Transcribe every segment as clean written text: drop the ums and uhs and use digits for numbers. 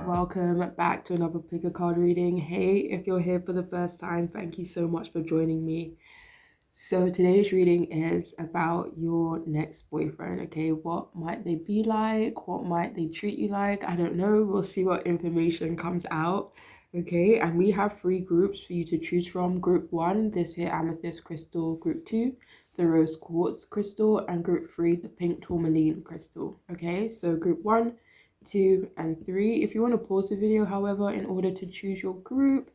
welcome back to another pick a card reading. Hey, if you're here for the first time, thank you so much for joining me. So today's reading is about your next boyfriend, okay? What might they be like? What might they treat you like? I don't know. We'll see what information comes out, okay? And we have 3 groups for you to choose from. Group 1, this here amethyst crystal. Group 2, the rose quartz crystal. And group 3, the pink tourmaline crystal, okay? So group 1, 2, and 3. If you want to pause the video, however, in order to choose your group,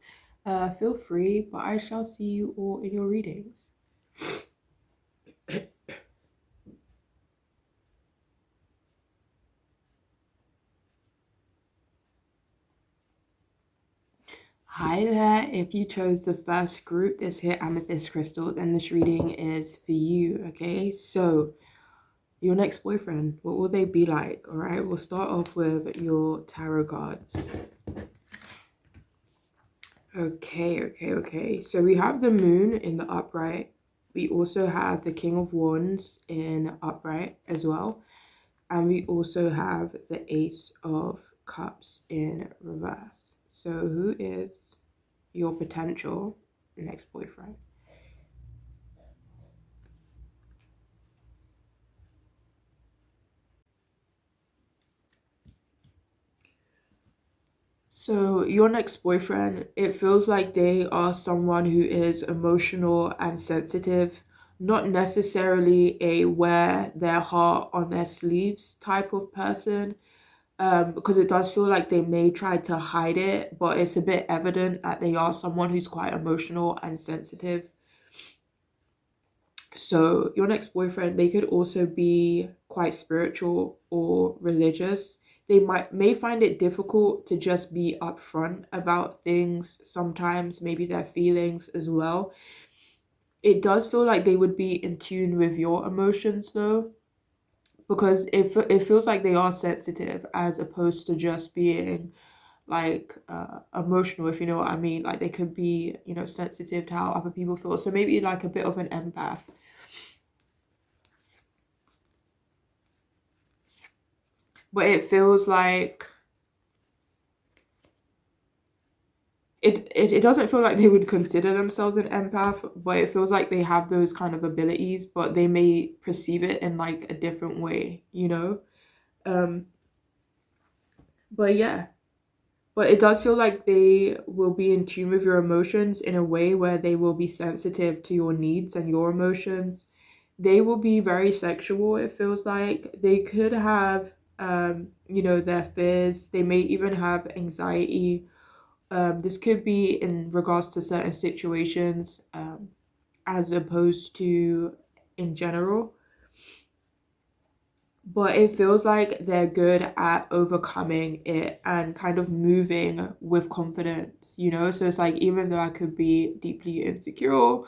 feel free, but I shall see you all in your readings. Hi there, if you chose the first group, this here amethyst crystal, then this reading is for you, okay? So your next boyfriend, what will they be like? All right, we'll start off with your tarot cards. Okay. So we have the moon in the upright. We also have the King of Wands in upright as well. And we also have the Ace of Cups in reverse. So who is your potential next boyfriend? So your next boyfriend, it feels like they are someone who is emotional and sensitive, not necessarily a wear their heart on their sleeves type of person, because it does feel like they may try to hide it, but it's a bit evident that they are someone who's quite emotional and sensitive. So your next boyfriend, they could also be quite spiritual or religious. They may find it difficult to just be upfront about things sometimes, maybe their feelings as well. It does feel like they would be in tune with your emotions though, because it feels like they are sensitive as opposed to just being like emotional, if you know what I mean. Like they could be, you know, sensitive to how other people feel. So maybe like a bit of an empath. But it feels like it doesn't feel like they would consider themselves an empath, but it feels like they have those kind of abilities, but they may perceive it in like a different way, you know? Um, but yeah. But it does feel like they will be in tune with your emotions in a way where they will be sensitive to your needs and your emotions. They will be very sexual, it feels like. They could have, you know, their fears. They may even have anxiety. This could be in regards to certain situations, as opposed to in general. But it feels like they're good at overcoming it and kind of moving with confidence, you know? So it's like, even though I could be deeply insecure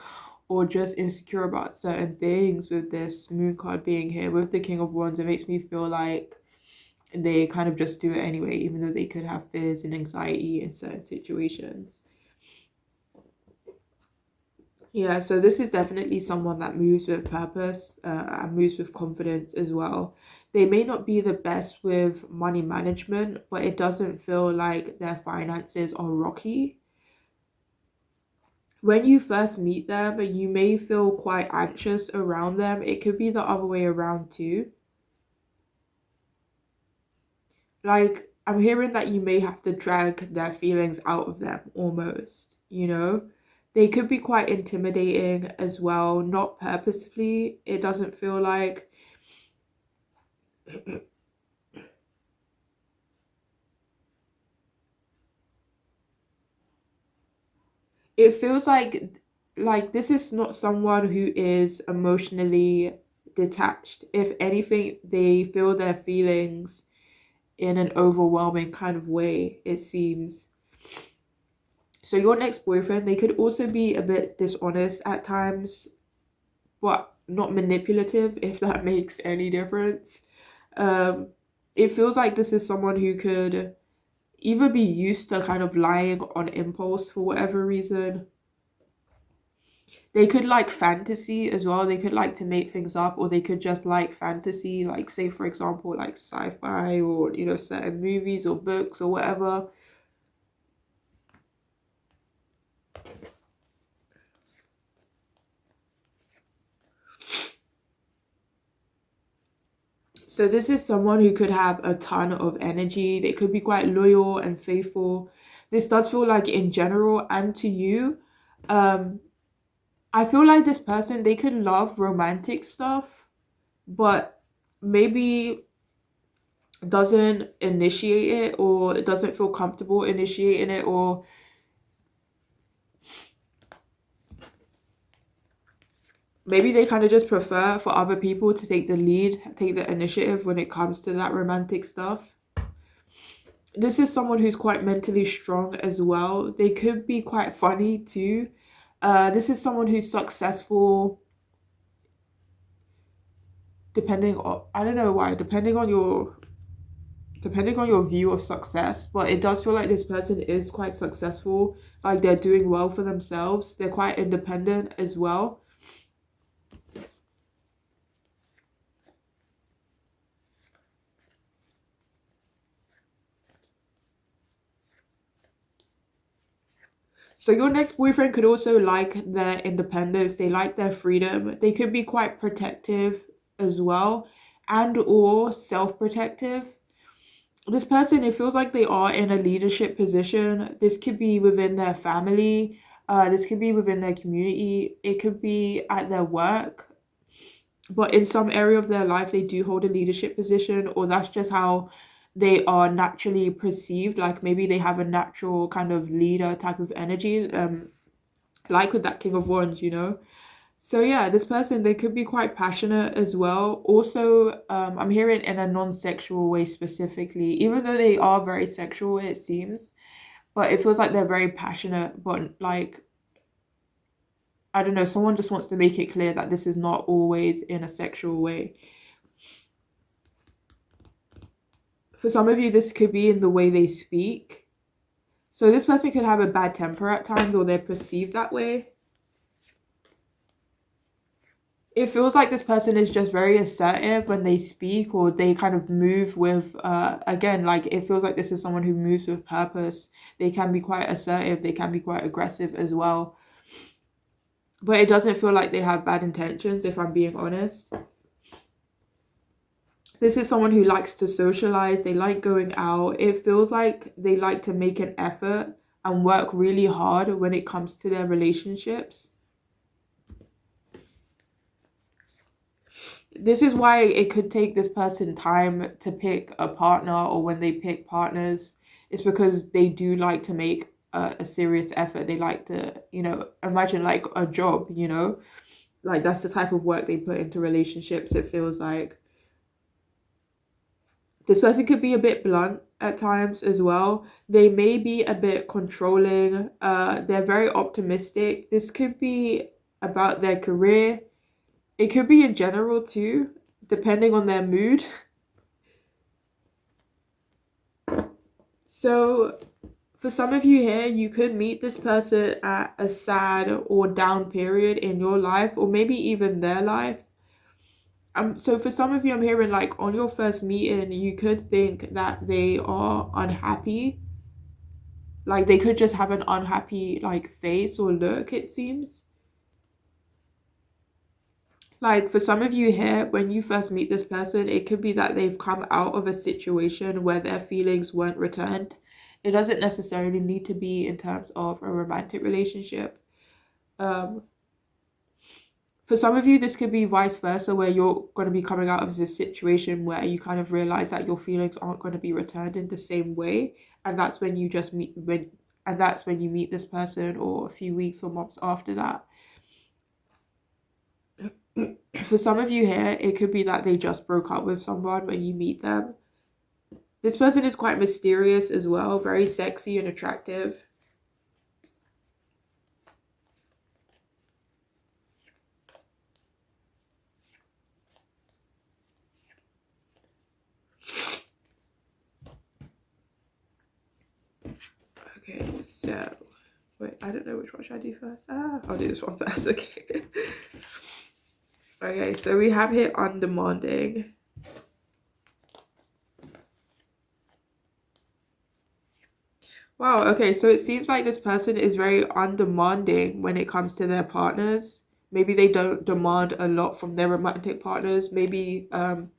or just insecure about certain things, with this moon card being here with the King of Wands, it makes me feel like they kind of just do it anyway, even though they could have fears and anxiety in certain situations. Yeah, so this is definitely someone that moves with purpose, and moves with confidence as well. They may not be the best with money management, but it doesn't feel like their finances are rocky. When you first meet them, you may feel quite anxious around them. It could be the other way around too. Like, I'm hearing that you may have to drag their feelings out of them almost, you know? They could be quite intimidating as well, not purposefully. It doesn't feel like. It feels like this is not someone who is emotionally detached. If anything, they feel their feelings in an overwhelming kind of way, it seems. So your next boyfriend, they could also be a bit dishonest at times, but not manipulative, if that makes any difference. Um, it feels like this is someone who could either be used to kind of lying on impulse for whatever reason. They could like fantasy as well. They could like to make things up, or they could just like fantasy, like say for example, like sci-fi, or certain movies or books or whatever. So this is someone who could have a ton of energy. They could be quite loyal and faithful. This does feel like in general and to you. Um, I feel like this person, they could love romantic stuff, but maybe doesn't initiate it, or doesn't feel comfortable initiating it, or maybe they kind of just prefer for other people to take the lead, take the initiative when it comes to that romantic stuff. This is someone who's quite mentally strong as well. They could be quite funny too. This is someone who's successful depending on, I don't know why, depending on your view of success, but it does feel like this person is quite successful. Like they're doing well for themselves. They're quite independent as well. So your next boyfriend could also like their independence. They like their freedom. They could be quite protective as well, and or self-protective. This person, it feels like they are in a leadership position. This could be within their family. This could be within their community. It could be at their work. But in some area of their life, they do hold a leadership position, or that's just how they are naturally perceived. Like maybe they have a natural kind of leader type of energy, like with that King of Wands. So yeah, this person, they could be quite passionate as well. Also, I'm hearing in a non-sexual way specifically, even though they are very sexual, it seems, but it feels like they're very passionate, but like, I don't know, someone just wants to make it clear that this is not always in a sexual way. For some of you, this could be in the way they speak. So this person could have a bad temper at times, or they're perceived that way. It feels like this person is just very assertive when they speak, or they kind of move with, again, like it feels like this is someone who moves with purpose. They can be quite assertive, they can be quite aggressive as well. But it doesn't feel like they have bad intentions, if I'm being honest. This is someone who likes to socialize, they like going out. It feels like they like to make an effort and work really hard when it comes to their relationships. This is why it could take this person time to pick a partner, or when they pick partners, it's because they do like to make a serious effort. They like to, imagine like a job. Like that's the type of work they put into relationships, it feels like. This person could be a bit blunt at times as well. They may be a bit controlling. They're very optimistic. This could be about their career. It could be in general too, depending on their mood. So for some of you here, you could meet this person at a sad or down period in your life, or maybe even their life. So for some of you, I'm hearing like on your first meeting, you could think that they are unhappy. Like they could just have an unhappy like face or look, it seems. Like for some of you here, when you first meet this person, it could be that they've come out of a situation where their feelings weren't returned. It doesn't necessarily need to be in terms of a romantic relationship. Um, for some of you, this could be vice versa, where you're going to be coming out of this situation where you kind of realize that your feelings aren't going to be returned in the same way, and that's when you just meet when, and that's when you meet this person, or a few weeks or months after that. For some of you here, it could be that they just broke up with someone when you meet them. This person is quite mysterious as well, very sexy and attractive. Okay, so Wait, I don't know which one should I do first. I'll do this one first. Okay. Okay, so we have here undemanding. Wow, okay, so it seems like this person is very undemanding when it comes to their partners. Maybe they don't demand a lot from their romantic partners. Maybe for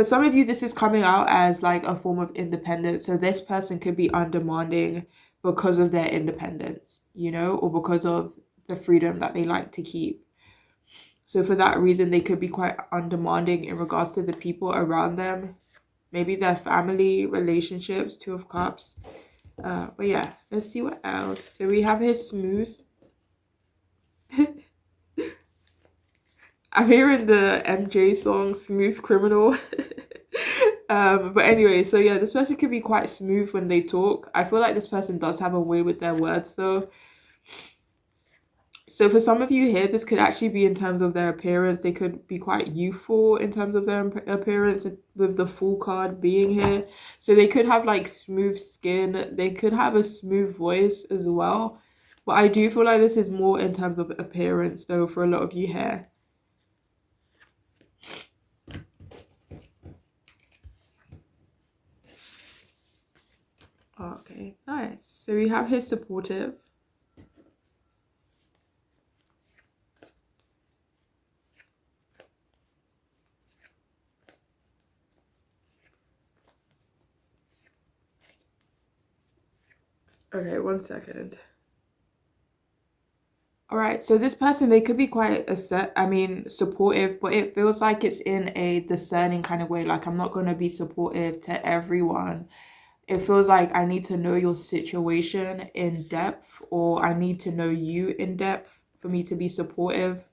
some of you, this is coming out as like a form of independence. So this person could be undemanding because of their independence, you know, or because of the freedom that they like to keep. So for that reason, they could be quite undemanding in regards to the people around them. Maybe their family, relationships, Two of Cups. But yeah, let's see what else. So we have his smooth. I'm hearing the MJ song Smooth Criminal. But anyway, so yeah, this person could be quite smooth when they talk. I feel like this person does have a way with their words though. So for some of you here, this could actually be in terms of their appearance. They could be quite youthful in terms of their appearance with the Fool card being here. So they could have like smooth skin. They could have a smooth voice as well. But I do feel like this is more in terms of appearance though for a lot of you here. Okay, nice. So we have his supportive. Okay, 1 second. All right, so this person, they could be quite supportive, but it feels like it's in a discerning kind of way. Like, I'm not going to be supportive to everyone. It feels like I need to know your situation in depth, or I need to know you in depth for me to be supportive,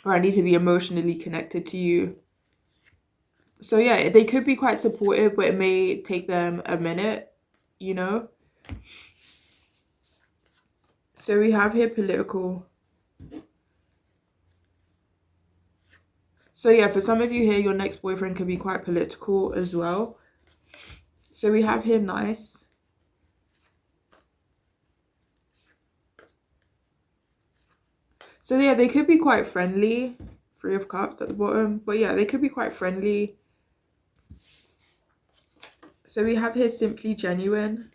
or I need to be emotionally connected to you. So yeah, they could be quite supportive, but it may take them a minute, you know? So we have here political. So yeah, for some of you here, your next boyfriend could be quite political as well. So we have here nice. So yeah, they could be quite friendly. 3 of Cups at the bottom. But yeah, they could be quite friendly. So we have here simply genuine.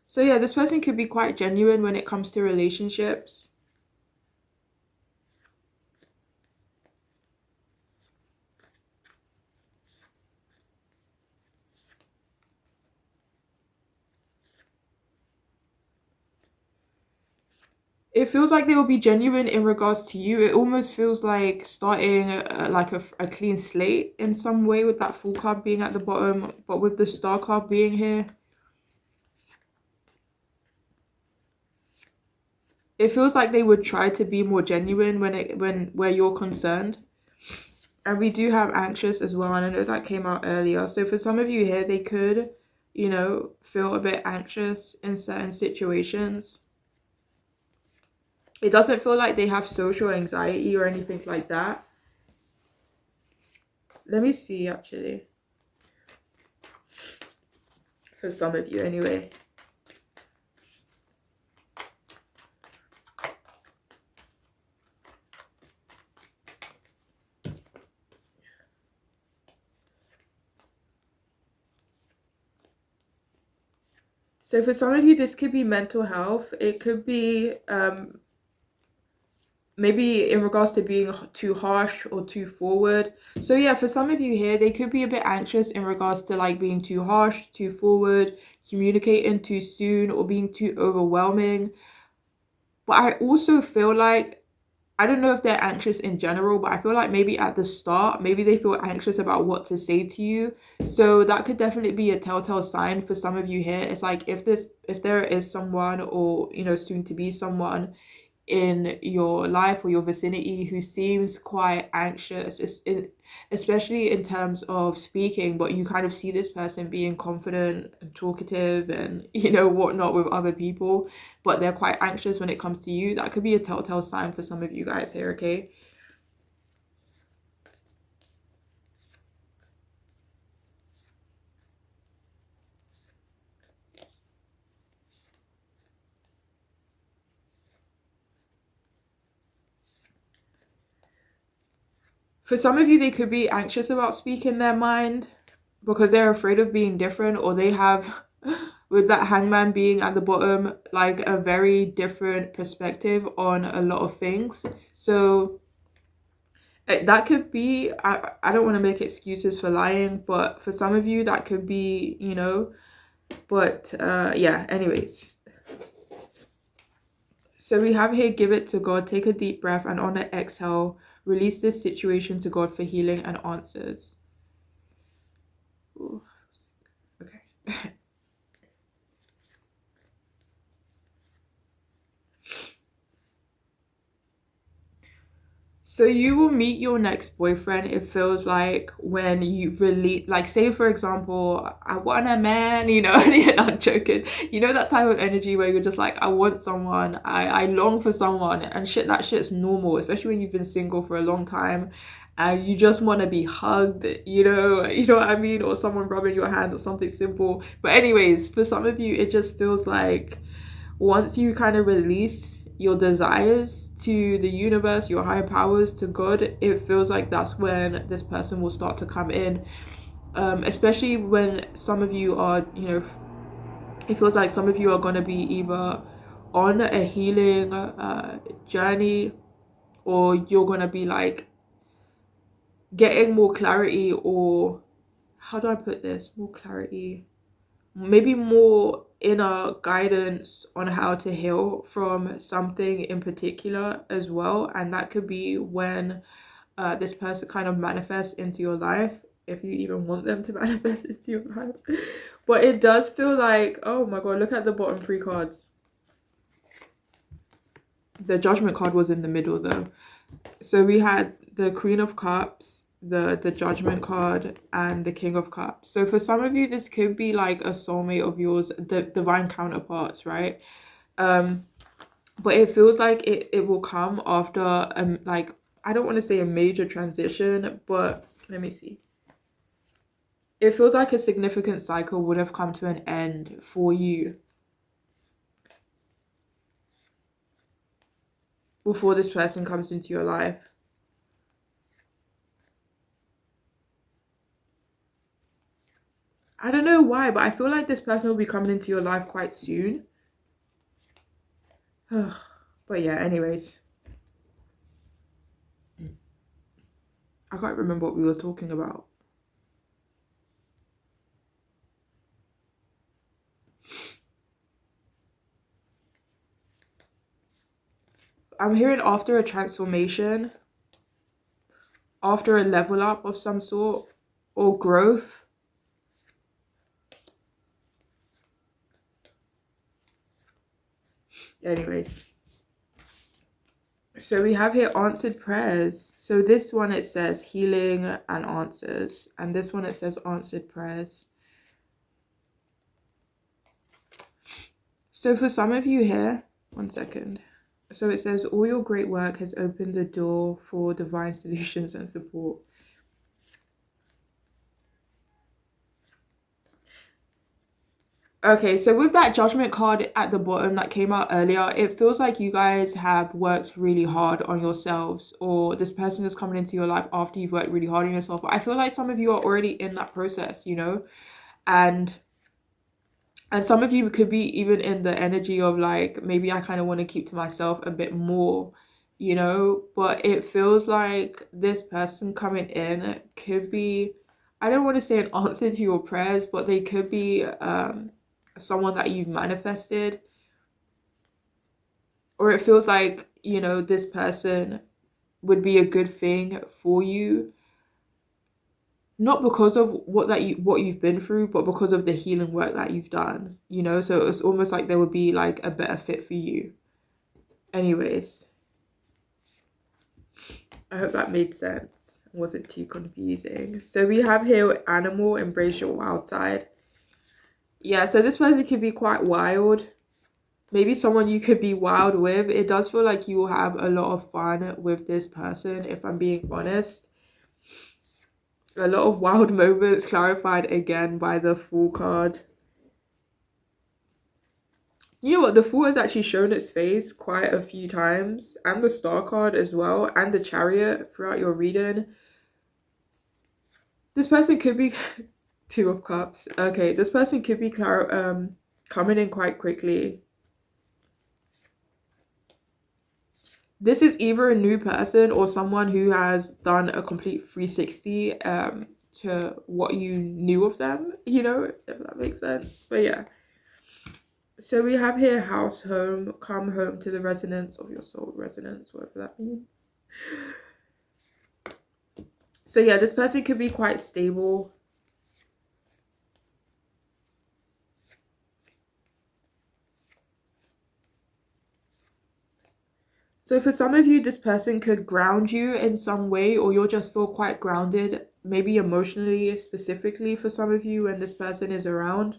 So yeah, this person could be quite genuine when it comes to relationships. It feels like they will be genuine in regards to you. It almost feels like starting a clean slate in some way with that Fool card being at the bottom, but with the Star card being here. It feels like they would try to be more genuine when where you're concerned. And we do have anxious as well, and I know that came out earlier. So for some of you here, they could, you know, feel a bit anxious in certain situations. It doesn't feel like they have social anxiety or anything like that. Let me see, actually. For some of you, anyway. So for some of you, this could be mental health. It could be maybe in regards to being too harsh or too forward. So yeah, for some of you here, they could be a bit anxious in regards to like being too harsh, too forward, communicating too soon, or being too overwhelming. But I also feel like, I don't know if they're anxious in general, but I feel like maybe at the start, maybe they feel anxious about what to say to you. So that could definitely be a telltale sign for some of you here. It's like if there is someone, or you know, soon to be someone in your life or your vicinity who seems quite anxious, especially in terms of speaking, but you kind of see this person being confident and talkative and, you know, whatnot with other people, but they're quite anxious when it comes to you. That could be a telltale sign for some of you guys here, okay? For some of you, they could be anxious about speaking their mind because they're afraid of being different, or they have, with that hangman being at the bottom, like a very different perspective on a lot of things. So that could be, I don't want to make excuses for lying, but for some of you, that could be, you know, but yeah, anyways. So we have here, give it to God, take a deep breath, and on an exhale, release this situation to God for healing and answers. Ooh. Okay. So you will meet your next boyfriend, it feels like, when you really, like, say for example, I want a man, you know, you're not joking. You know that type of energy where you're just like, I want someone, I long for someone, and shit, that shit's normal, especially when you've been single for a long time and you just want to be hugged, you know what I mean? Or someone rubbing your hands or something simple. But anyways, for some of you, it just feels like once you kind of release your desires to the universe, your higher powers, to God, it feels like that's when this person will start to come in. Especially when some of you are, you know, it feels like some of you are going to be either on a healing journey, or you're going to be like getting more clarity, or how do I put this? More clarity, maybe more inner guidance on how to heal from something in particular as well. And that could be when this person kind of manifests into your life, if you even want them to manifest into your life. But it does feel like, oh my god, look at the bottom 3 cards. The Judgment card was in the middle though. So we had the Queen of Cups, the Judgment card, and the King of Cups. So for some of you, this could be like a soulmate of yours, the divine counterparts, right? But it feels like it will come after like, I don't want to say a major transition, but let me see. It feels like a significant cycle would have come to an end for you before this person comes into your life. I don't know why, but I feel like this person will be coming into your life quite soon. But yeah, anyways. I can't remember what we were talking about. I'm hearing after a transformation, after a level up of some sort, or growth. Anyways. So we have here answered prayers. So this one, it says healing and answers. And this one, it says answered prayers. So for some of you here, one second. So it says all your great work has opened the door for divine solutions and support. Okay, so with that Judgment card at the bottom that came out earlier, it feels like you guys have worked really hard on yourselves, or this person is coming into your life after you've worked really hard on yourself. But I feel like some of you are already in that process, you know, and some of you could be even in the energy of like, maybe I kind of want to keep to myself a bit more, you know, but it feels like this person coming in could be, I don't want to say an answer to your prayers, but they could be someone that you've manifested, or it feels like, you know, this person would be a good thing for you, not because of what you've been through, but because of the healing work that you've done, you know. So it's almost like there would be like a better fit for you. Anyways, I hope that made sense, wasn't too confusing. So we have here animal, embrace your wild side. Yeah, so this person could be quite wild, maybe someone you could be wild with. It does feel like you will have a lot of fun with this person, if I'm being honest. A lot of wild moments, clarified again by the Fool card. You know what? The Fool has actually shown its face quite a few times, and the Star card as well, and the Chariot throughout your reading. This person could be Two of Cups. Okay, this person could be coming in quite quickly. This is either a new person or someone who has done a complete 360 to what you knew of them, if that makes sense. But yeah. So we have here house, home, come home to the resonance of your soul, resonance, whatever that means. So yeah, this person could be quite stable. So for some of you, this person could ground you in some way, or you'll just feel quite grounded, maybe emotionally, specifically for some of you when this person is around.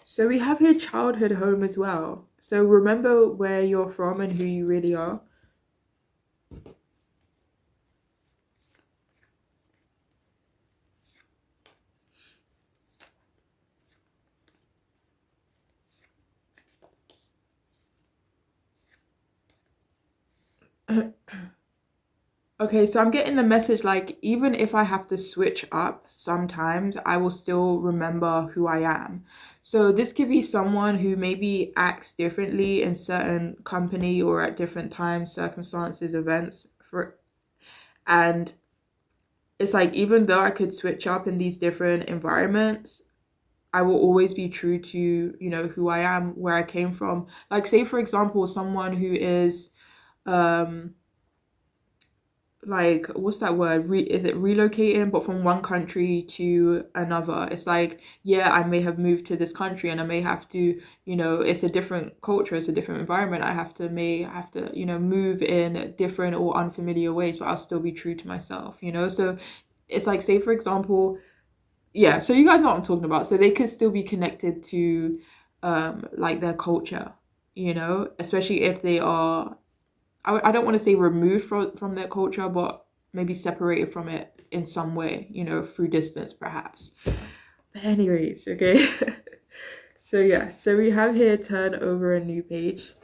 So we have here childhood home as well. So remember where you're from and who you really are. Okay, so I'm getting the message like even if I have to switch up sometimes, I will still remember who I am. So this could be someone who maybe acts differently in certain company or at different times, circumstances, events and it's like even though I could switch up in these different environments, I will always be true to, who I am, where I came from. Like say for example, someone who is um like what's that word is it relocating but from one country to another. It's like yeah, I may have moved to this country and I may have to, it's a different culture, it's a different environment, may have to, move in different or unfamiliar ways, but I'll still be true to myself, so it's like say for example, yeah, so you guys know what I'm talking about. So they could still be connected to like their culture, especially if they are I don't want to say removed from their culture, but maybe separated from it in some way, through distance perhaps. But anyways, okay. So yeah, so we have here turn over a new page.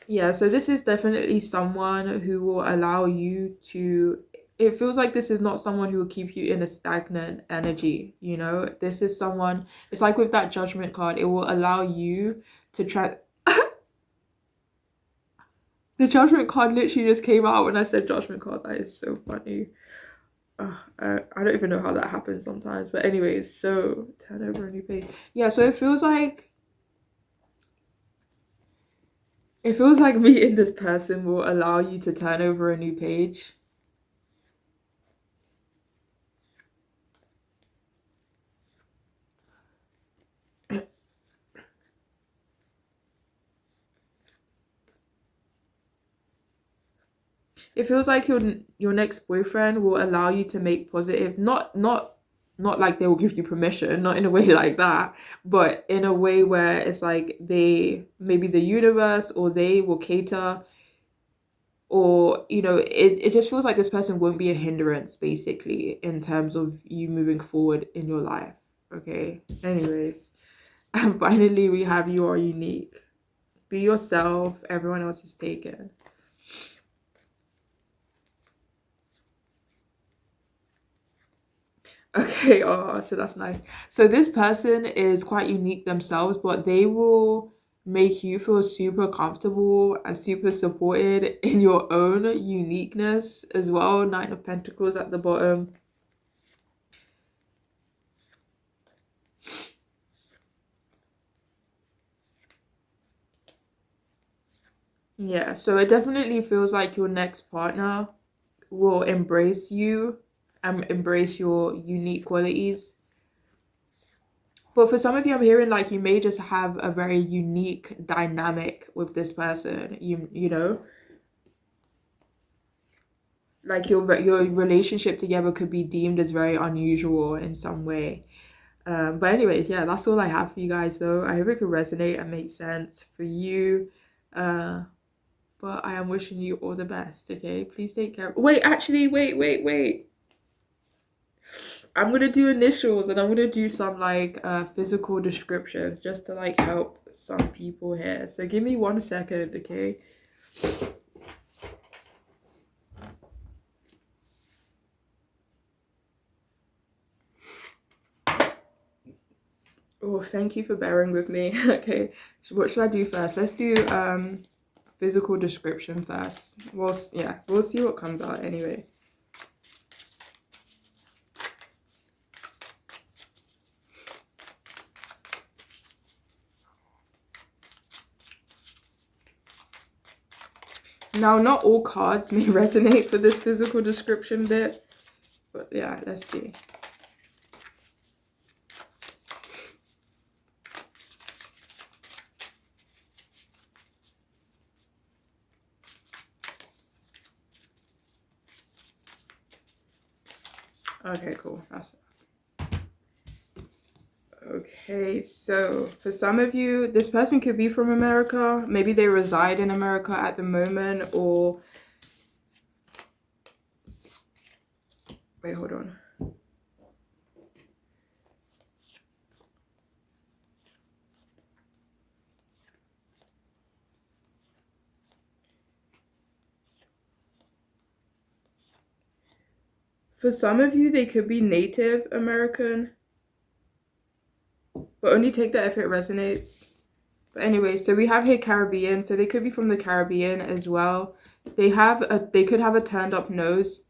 Yeah, so this is definitely someone who will allow you to, it feels like this is not someone who will keep you in a stagnant energy, This is someone, it's like with that judgment card, it will allow you to try. The judgment card literally just came out when I said judgment card. That is so funny. I don't even know how that happens sometimes. But anyways, so turn over a new page. Yeah, so it feels like meeting this person will allow you to turn over a new page. It feels like your next boyfriend will allow you to make positive, not like they will give you permission, not in a way like that, but in a way where it's like maybe the universe or they will cater, or it just feels like this person won't be a hindrance basically in terms of you moving forward in your life. Okay, anyways. And finally we have you are unique, be yourself, everyone else is taken. Okay, oh, so that's nice. So this person is quite unique themselves, but they will make you feel super comfortable and super supported in your own uniqueness as well. Nine of Pentacles at the bottom. Yeah, so it definitely feels like your next partner will embrace you and embrace your unique qualities. But for some of you, I'm hearing like you may just have a very unique dynamic with this person. Like your relationship together could be deemed as very unusual in some way. But anyways, yeah, that's all I have for you guys though. I hope it could resonate and make sense for you. Uh, but I am wishing you all the best, okay? Please take care. Wait, actually, wait. I'm gonna do initials and I'm gonna do some like physical descriptions just to like help some people here. So give me 1 second, okay? Oh, thank you for bearing with me. Okay, so what should I do first? Let's do physical description first. Yeah, we'll see what comes out anyway. Now, not all cards may resonate for this physical description bit, but yeah, let's see. Okay, cool. That's okay. So for some of you, this person could be from America. Maybe they reside in America at the moment, or wait, hold on. For some of you, they could be Native American, but only take that if it resonates. But anyway, so we have here Caribbean, so they could be from the Caribbean as well. They could have a turned up nose.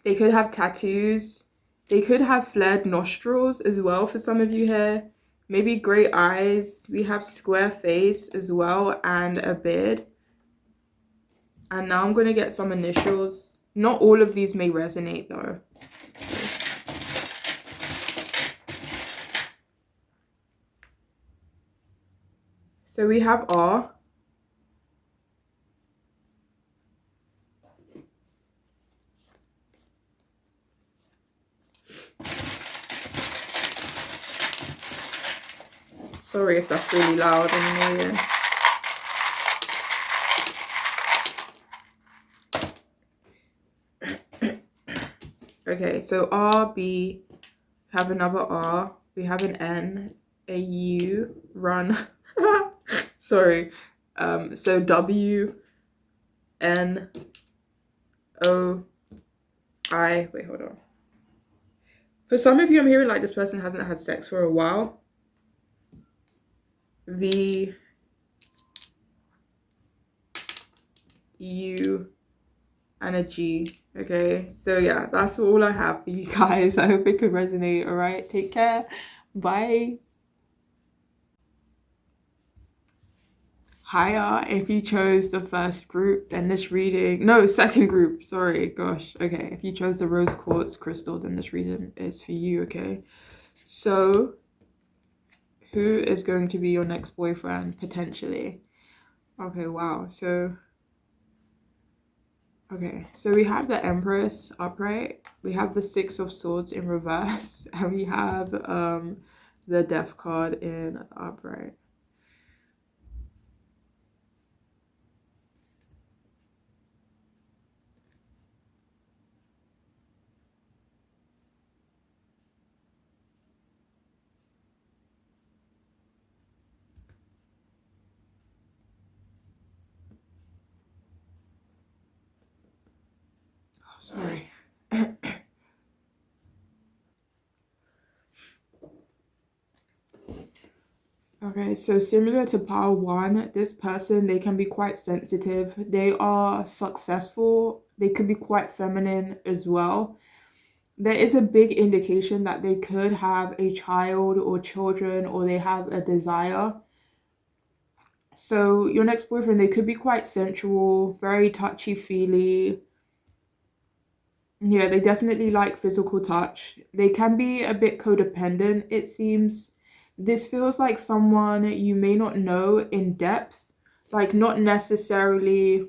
They could have tattoos. They could have flared nostrils as well for some of you here. Maybe gray eyes. We have square face as well and a beard. And now I'm going to get some initials. Not all of these may resonate though. So we have R. Sorry if that's really loud and annoying. Okay, so R, B, have another R, we have an N, a U, run. Sorry. So W, N, O, I, wait, hold on. For some of you, I'm hearing like this person hasn't had sex for a while. V, U, and a G. Okay, so yeah, that's all I have for you guys. I hope it could resonate. All right, take care. Bye. Higher if you chose the first group, then this reading, no, second group, sorry, gosh. Okay, if you chose the rose quartz crystal, then this reading is for you. Okay, so who is going to be your next boyfriend potentially? Okay, wow. So okay, so we have the Empress upright, we have the Six of Swords in reverse, and we have the Death card in the upright. Oh, sorry. Okay, so similar to pile one, this person, they can be quite sensitive. They are successful. They could be quite feminine as well. There is a big indication that they could have a child or children, or they have a desire. So your next boyfriend, they could be quite sensual, very touchy-feely. Yeah, they definitely like physical touch. They can be a bit codependent, it seems. This feels like someone you may not know in depth. Like not necessarily,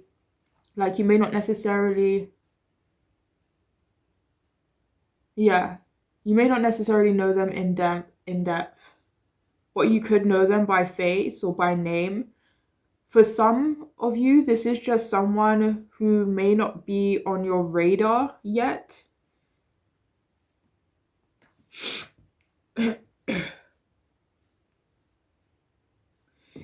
like you may not necessarily, yeah. You may not necessarily know them in depth. But you could know them by face or by name. For some of you, this is just someone who may not be on your radar yet.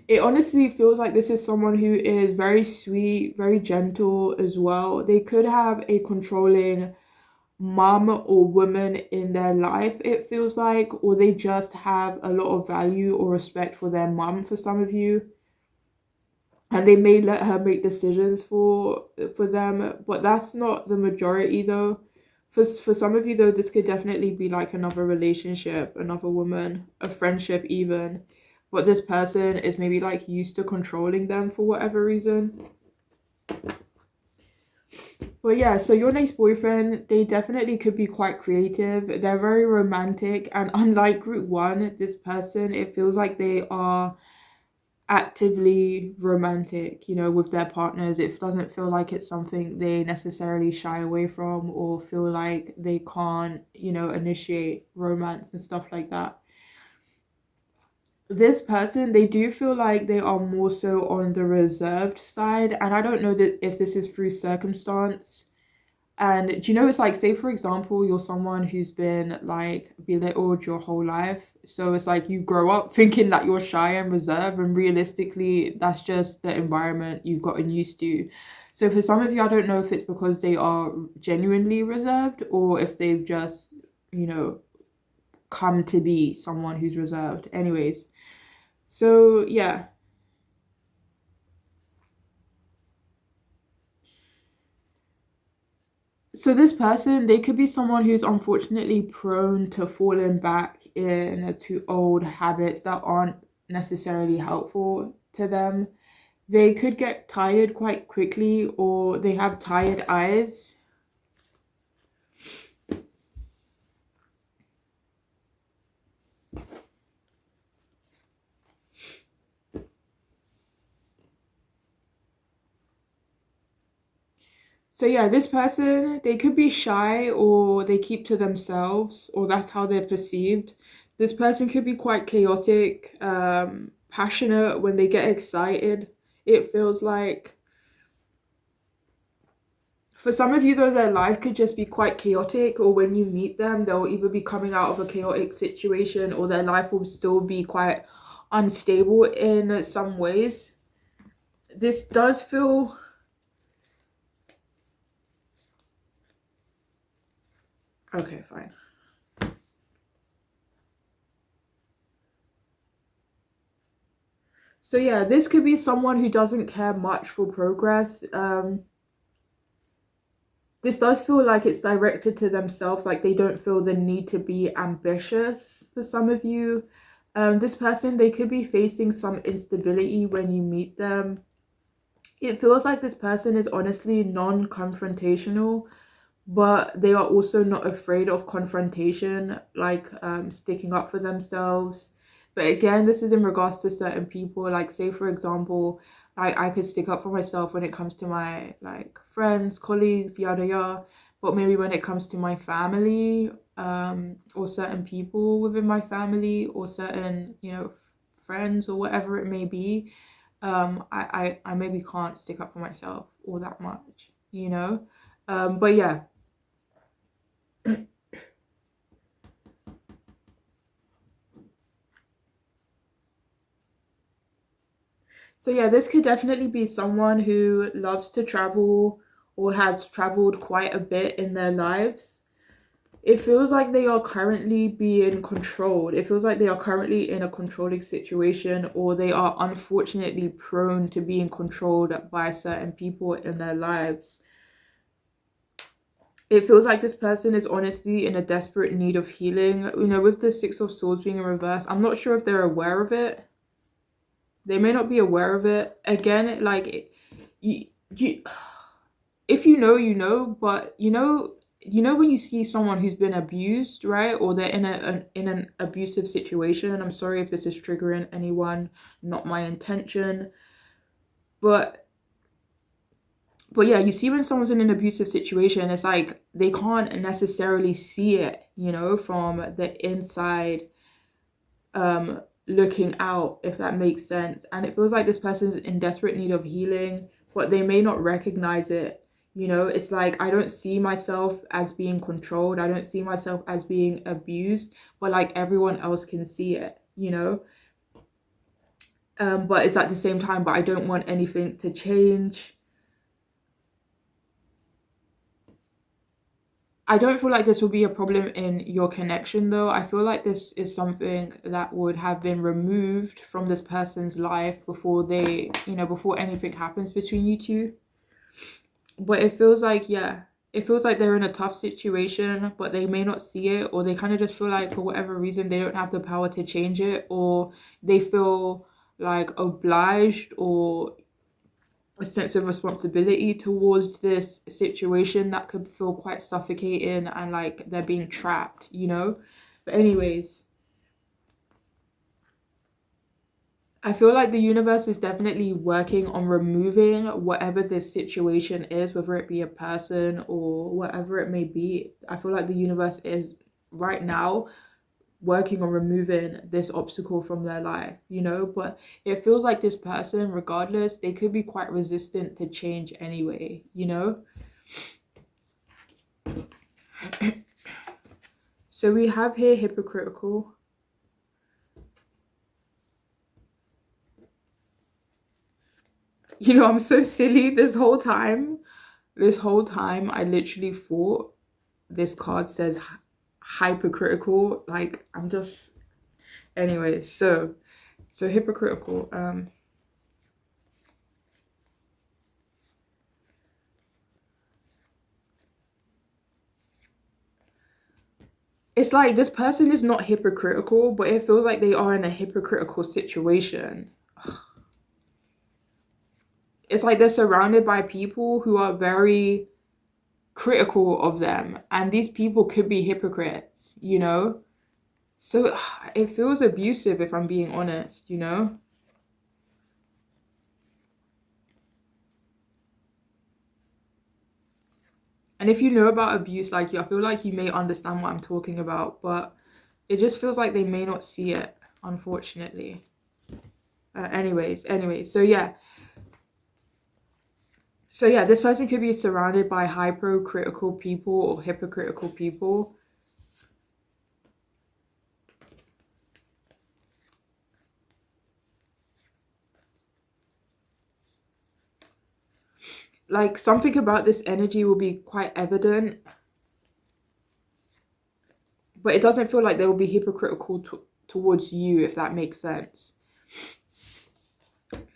It honestly feels like this is someone who is very sweet, very gentle as well. They could have a controlling mom or woman in their life, it feels like, or they just have a lot of value or respect for their mom for some of you. And they may let her make decisions for them, but that's not the majority though. For some of you though, this could definitely be like another relationship, another woman, a friendship even, but this person is maybe like used to controlling them for whatever reason. But yeah, so your next boyfriend, they definitely could be quite creative. They're very romantic, and unlike group one, this person, it feels like they are actively romantic, with their partners. It doesn't feel like it's something they necessarily shy away from or feel like they can't, initiate romance and stuff like that. This person, they do feel like they are more so on the reserved side, and I don't know that if this is through circumstance. And do you know, it's like, say for example, you're someone who's been like belittled your whole life. So it's like you grow up thinking that you're shy and reserved, and realistically, that's just the environment you've gotten used to. So for some of you, I don't know if it's because they are genuinely reserved or if they've just, you know, come to be someone who's reserved. Anyways, so yeah. So this person, they could be someone who's unfortunately prone to falling back into old habits that aren't necessarily helpful to them. They could get tired quite quickly, or they have tired eyes. So yeah, this person, they could be shy or they keep to themselves, or that's how they're perceived. This person could be quite chaotic, passionate when they get excited. It feels like for some of you though, their life could just be quite chaotic, or when you meet them, they'll either be coming out of a chaotic situation or their life will still be quite unstable in some ways. This does feel okay, fine. So yeah, this could be someone who doesn't care much for progress. This does feel like it's directed to themselves, like they don't feel the need to be ambitious for some of you. This person, they could be facing some instability when you meet them. It feels like this person is honestly non-confrontational, but they are also not afraid of confrontation, like sticking up for themselves. But again, this is in regards to certain people. Like, say for example, I could stick up for myself when it comes to my like friends, colleagues, yada yada. But maybe when it comes to my family, or certain people within my family, or certain, friends or whatever it may be, I maybe can't stick up for myself all that much, But yeah. So yeah, this could definitely be someone who loves to travel or has traveled quite a bit in their lives. It feels like they are currently being controlled. It feels like they are currently in a controlling situation, or they are unfortunately prone to being controlled by certain people in their lives. It feels like this person is honestly in a desperate need of healing. With the Six of Swords being in reverse, I'm not sure if they're aware of it. They may not be aware of it. Again, like, you if you know, but when you see someone who's been abused, right? Or they're in an abusive situation. I'm sorry if this is triggering anyone, not my intention. But yeah, you see when someone's in an abusive situation, it's like they can't necessarily see it, from the inside, looking out, if that makes sense. And it feels like this person's in desperate need of healing, but they may not recognize it, You know, it's like I don't see myself as being controlled. I don't see myself as being abused, but like everyone else can see it, you know? But it's at the same time, but I don't want anything to change. I don't feel like this will be a problem in your connection though. I feel like this is something that would have been removed from this person's life before they, you know, before anything happens between you two. But it feels like, yeah, it feels like they're in a tough situation, but they may not see it, or they kind of just feel like for whatever reason they don't have the power to change it, or they feel like obliged or a sense of responsibility towards this situation that could feel quite suffocating and like they're being trapped, you know? But anyways, I feel like the universe is definitely working on removing whatever this situation is, whether it be a person or whatever it may be. I feel like the universe is right now working on removing this obstacle from their life, you know? But it feels like this person, regardless, they could be quite resistant to change anyway, you know? So we have here hypocritical. You know, I'm so silly this whole time. This whole time, I literally thought this card says hypocritical. Like, I'm just... Anyway, so hypocritical. It's like this person is not hypocritical, but it feels like they are in a hypocritical situation. It's like they're surrounded by people who are very critical of them, and these people could be hypocrites, you know? So it feels abusive if I'm being honest, you know? And if you know about abuse, like, I feel like you may understand what I'm talking about, but it just feels like they may not see it, unfortunately. Anyways, so yeah. So yeah, this person could be surrounded by hypocritical people or hypocritical people. Like something about this energy will be quite evident, but it doesn't feel like they will be hypocritical towards you, if that makes sense.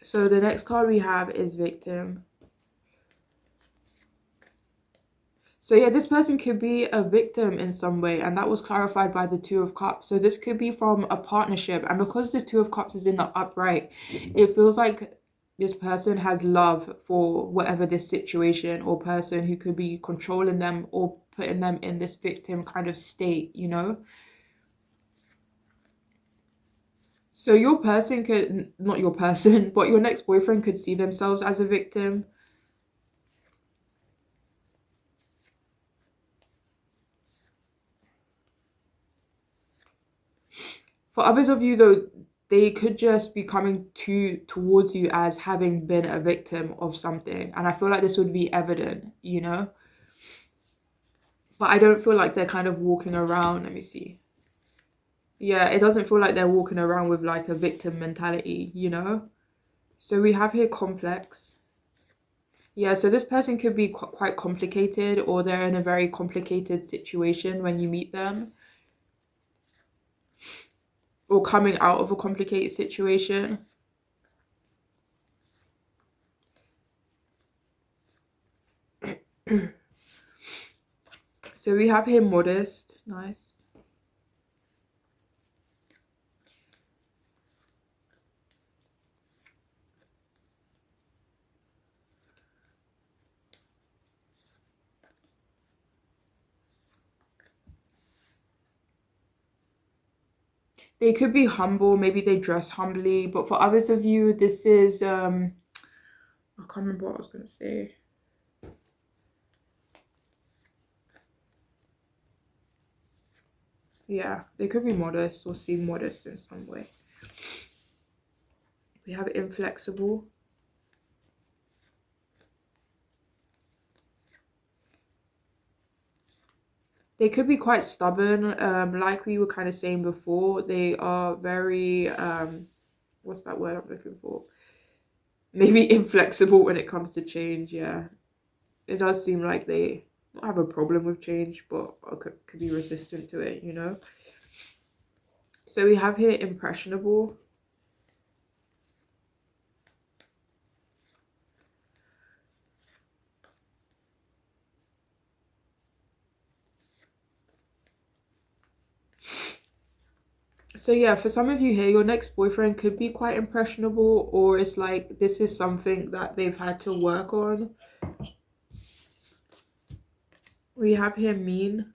So the next card we have is victim. So yeah, this person could be a victim in some way, and that was clarified by the Two of Cups. So this could be from a partnership, and because the Two of Cups is in the upright, it feels like this person has love for whatever this situation or person who could be controlling them or putting them in this victim kind of state, you know? So your person could, not your person, but your next boyfriend could see themselves as a victim. For others of you, though, they could just be coming towards you as having been a victim of something. And I feel like this would be evident, you know? But I don't feel like they're kind of walking around. Let me see. Yeah, it doesn't feel like they're walking around with like a victim mentality, you know? So we have here complex. Yeah, so this person could be quite complicated, or they're in a very complicated situation when you meet them, or coming out of a complicated situation. So we have here modest. Nice. They could be humble, maybe they dress humbly, but for others of you, this is I can't remember what I was gonna say. Yeah, they could be modest or seem modest in some way. We have inflexible. They could be quite stubborn, like we were kind of saying before. They are very, what's that word I'm looking for? Maybe inflexible when it comes to change, yeah. It does seem like they don't have a problem with change, but could be resistant to it, you know? So we have here impressionable. So yeah, for some of you here, your next boyfriend could be quite impressionable, or it's like this is something that they've had to work on. We have here mean.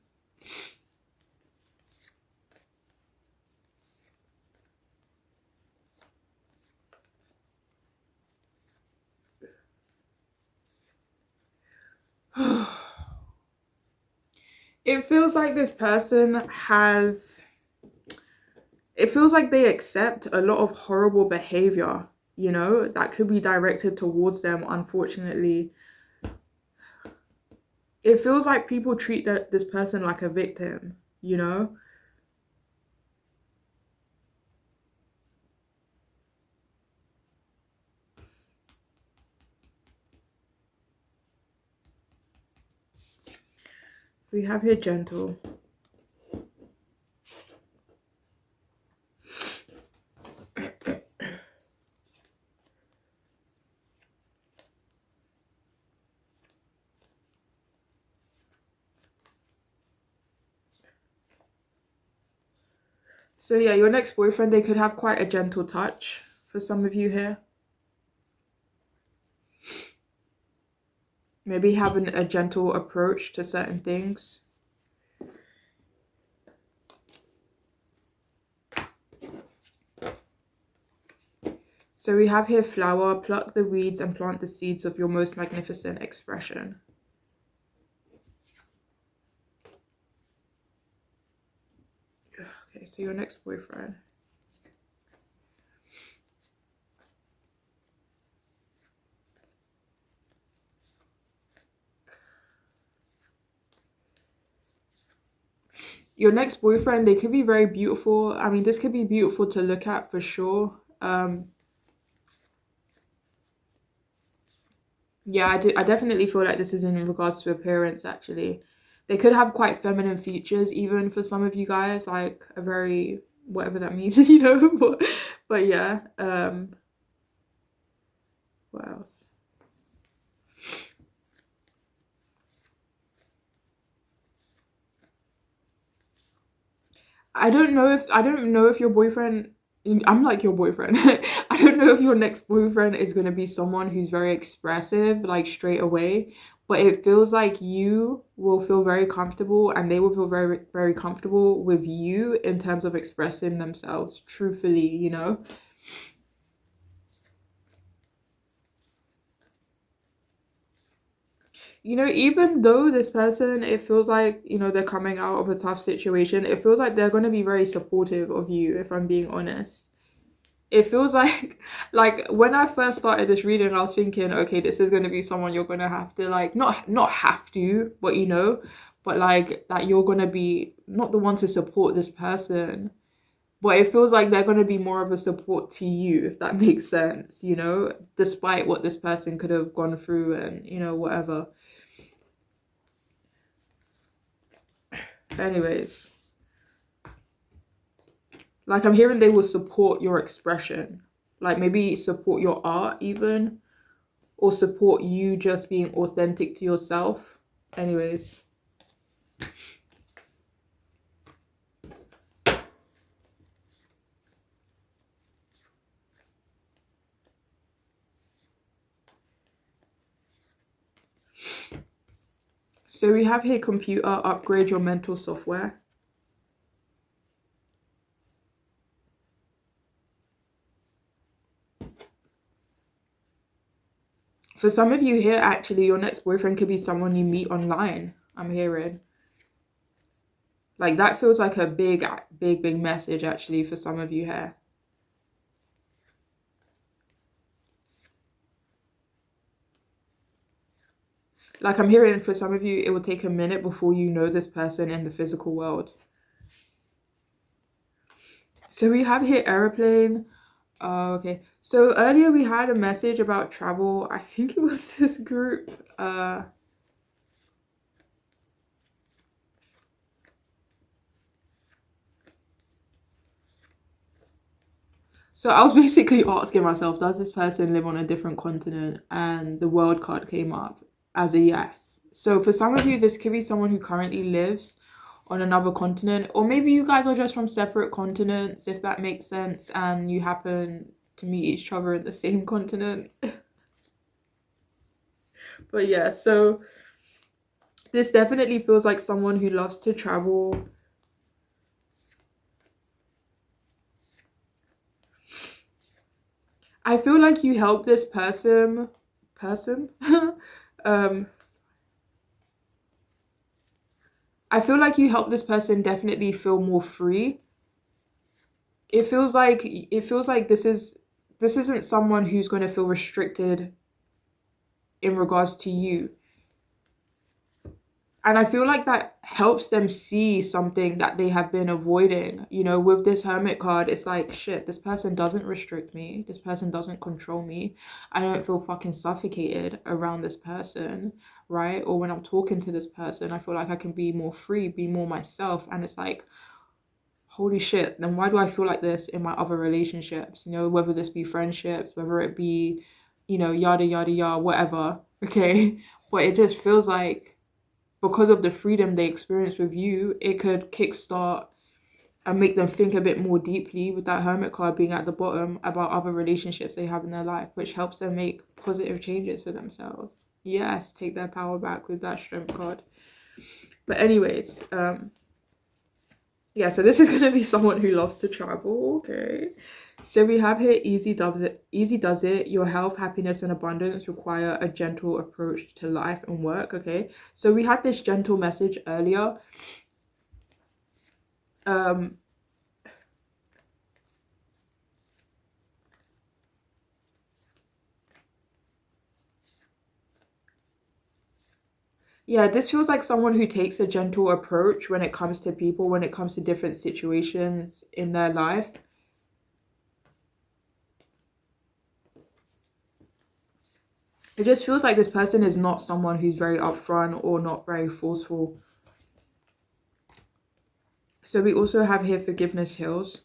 It feels like this person has, it feels like they accept a lot of horrible behavior, you know, that could be directed towards them, unfortunately. It feels like people treat this person like a victim, you know? We have here gentle. So yeah, your next boyfriend, they could have quite a gentle touch for some of you here. Maybe having a gentle approach to certain things. So we have here flower, pluck the weeds and plant the seeds of your most magnificent expression. Okay, so your next boyfriend. Your next boyfriend, they could be very beautiful. I mean, this could be beautiful to look at for sure. Yeah, I definitely feel like this is in regards to appearance, actually. They could have quite feminine features, even for some of you guys, like a very, whatever that means, you know? But yeah, what else? I don't know if your boyfriend, I'm like your boyfriend. I don't know if your next boyfriend is going to be someone who's very expressive, like straight away, but it feels like you will feel very comfortable and they will feel very, very comfortable with you in terms of expressing themselves truthfully, you know? You know, even though this person, it feels like, you know, they're coming out of a tough situation, it feels like they're going to be very supportive of you, if I'm being honest. It feels like like when I first started this reading, I was thinking, okay, this is going to be someone you're going to have to like not have to, but you know, but like that you're going to be not the one to support this person, but it feels like they're going to be more of a support to you, if that makes sense, you know, despite what this person could have gone through and, you know, whatever. Anyways, like I'm hearing they will support your expression, like maybe support your art even, or support you just being authentic to yourself. Anyways. So we have here computer, upgrade your mental software. For some of you here, actually, your next boyfriend could be someone you meet online, I'm hearing. Like that feels like a big message actually for some of you here. Like I'm hearing for some of you, it will take a minute before you know this person in the physical world. So we have here airplane. Okay. So earlier we had a message about travel. I think it was this group. So I was basically asking myself, does this person live on a different continent? And the world card came up as a yes. So for some of you, this could be someone who currently lives on another continent, or maybe you guys are just from separate continents, if that makes sense, and you happen to meet each other in the same continent. But yeah, so this definitely feels like someone who loves to travel. I feel like you help this person. um I feel like you help this person definitely feel more free. It feels like this isn't someone who's going to feel restricted in regards to you. And I feel like that helps them see something that they have been avoiding. You know, with this hermit card, it's like, shit, this person doesn't restrict me. This person doesn't control me. I don't feel fucking suffocated around this person, right? Or when I'm talking to this person, I feel like I can be more free, be more myself. And it's like, holy shit, then why do I feel like this in my other relationships? You know, whether this be friendships, whether it be, yada, yada, yada, whatever. Okay. But it just feels like because of the freedom they experience with you, it could kickstart and make them think a bit more deeply with that hermit card being at the bottom about other relationships they have in their life, which helps them make positive changes for themselves. Yes, take their power back with that strength card. But anyways, yeah, so this is gonna be someone who loves to travel. Okay. So we have here easy does it. Easy does it. Your health, happiness, and abundance require a gentle approach to life and work. Okay. So we had this gentle message earlier. Um, yeah, this feels like someone who takes a gentle approach when it comes to people, when it comes to different situations in their life. It just feels like this person is not someone who's very upfront or not very forceful. So we also have here forgiveness heals.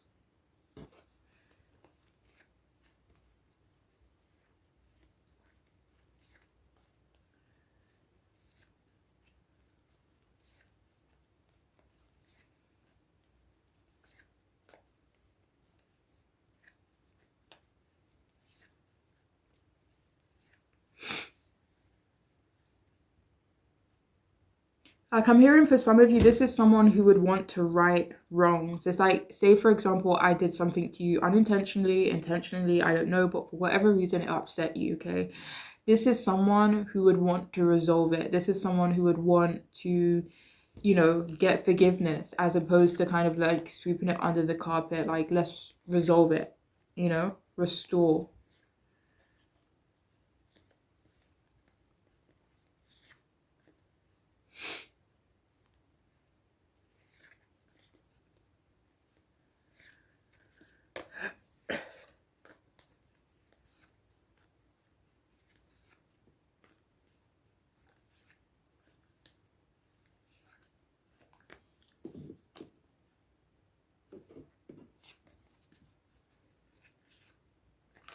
Like I'm hearing for some of you, this is someone who would want to right wrongs. It's like, say for example, I did something to you unintentionally, intentionally, I don't know, but for whatever reason it upset you, okay? This is someone who would want to resolve it. This is someone who would want to, get forgiveness as opposed to kind of like sweeping it under the carpet, like let's resolve it, restore.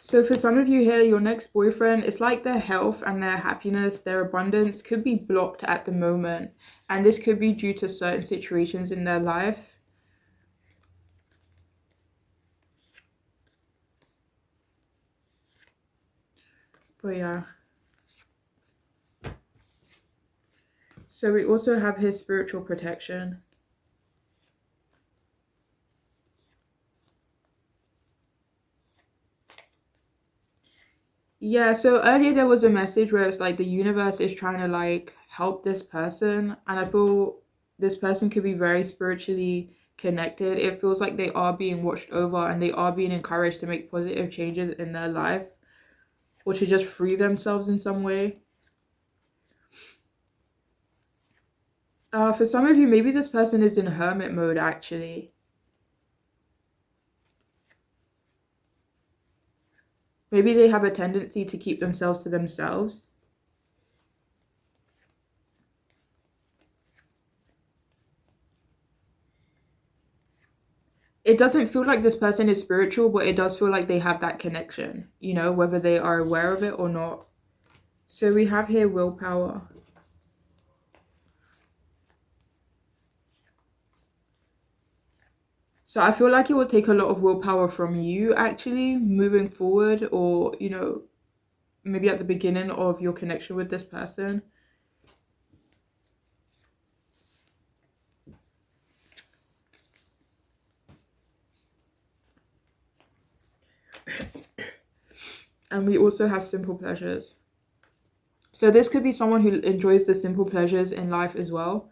So for some of you here, your next boyfriend, it's like their health and their happiness, their abundance could be blocked at the moment. And this could be due to certain situations in their life. But yeah. So we also have his spiritual protection. Yeah, so earlier there was a message where it's like the universe is trying to like help this person, and I feel this person could be very spiritually connected. It feels like they are being watched over and they are being encouraged to make positive changes in their life or to just free themselves in some way. For some of you, maybe this person is in hermit mode actually. Maybe they have a tendency to keep themselves to themselves. It doesn't feel like this person is spiritual, but it does feel like they have that connection, you know, whether they are aware of it or not. So we have here willpower. So I feel like it will take a lot of willpower from you actually moving forward, or, you know, maybe at the beginning of your connection with this person. And we also have simple pleasures. So this could be someone who enjoys the simple pleasures in life as well.